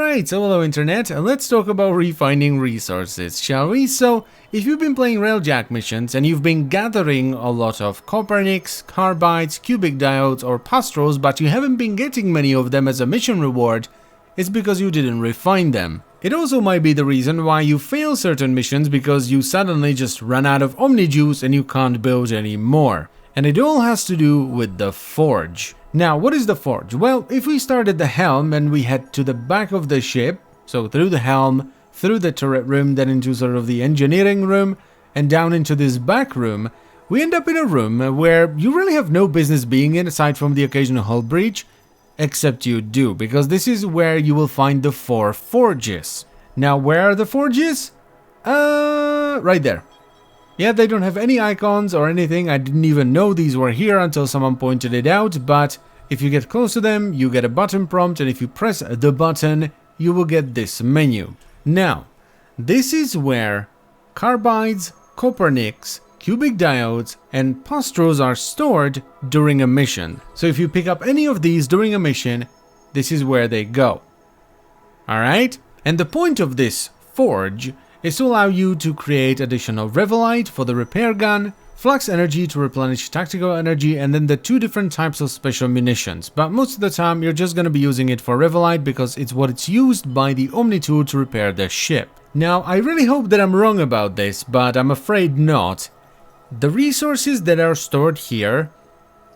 Alright, so hello internet, and let's talk about refining resources, shall we? So, if you've been playing Railjack missions and you've been gathering a lot of copper nicks, carbides, cubic diodes or pastros, but you haven't been getting many of them as a mission reward, it's because you didn't refine them. It also might be the reason why you fail certain missions because you suddenly just run out of Omni Juice and you can't build any more. And it all has to do with the forge. Now, what is the forge? Well, if we start at the helm and we head to the back of the ship, so through the helm, through the turret room, then into sort of the engineering room, and down into this back room, we end up in a room where you really have no business being in aside from the occasional hull breach, except you do, because this is where you will find the 4 forges. Now, where are the forges? Right there. Yeah, they don't have any icons or anything. I didn't even know these were here until someone pointed it out, but if you get close to them, you get a button prompt, and if you press the button, you will get this menu. Now, this is where carbides, copper nicks, cubic diodes, and pastros are stored during a mission. So if you pick up any of these during a mission, this is where they go. Alright? And the point of this forge is to allow you to create additional Revelite for the repair gun, flux energy to replenish tactical energy, and then the 2 different types of special munitions. But most of the time you're just going to be using it for Revelite because it's what it's used by the Omni tool to repair the ship. Now, I really hope that I'm wrong about this, but I'm afraid not. The resources that are stored here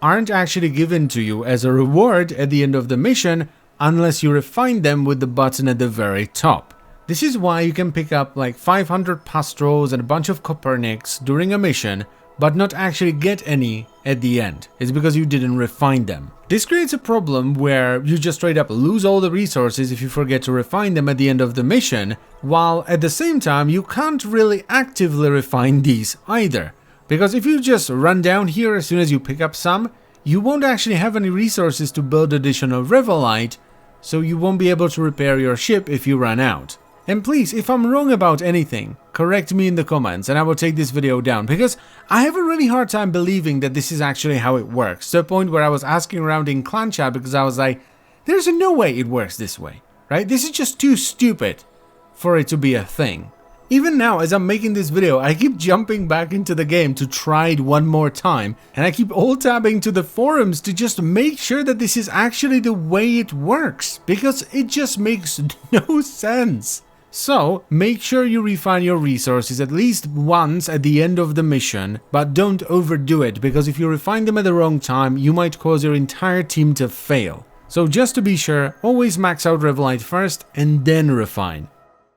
aren't actually given to you as a reward at the end of the mission unless you refine them with the button at the very top. This is why you can pick up like 500 pastros and a bunch of copper nicks during a mission, but not actually get any at the end. It's because you didn't refine them. This creates a problem where you just straight up lose all the resources if you forget to refine them at the end of the mission, while at the same time you can't really actively refine these either. Because if you just run down here as soon as you pick up some, you won't actually have any resources to build additional Revelite, so you won't be able to repair your ship if you run out. And please, if I'm wrong about anything, correct me in the comments and I will take this video down, because I have a really hard time believing that this is actually how it works, to the point where I was asking around in clan chat because I was like, there's no way it works this way, right? This is just too stupid for it to be a thing. Even now, as I'm making this video, I keep jumping back into the game to try it one more time, and I keep alt-tabbing to the forums to just make sure that this is actually the way it works, because it just makes no sense. So, make sure you refine your resources at least once at the end of the mission, but don't overdo it, because if you refine them at the wrong time, you might cause your entire team to fail. So just to be sure, always max out Revelite first and then refine.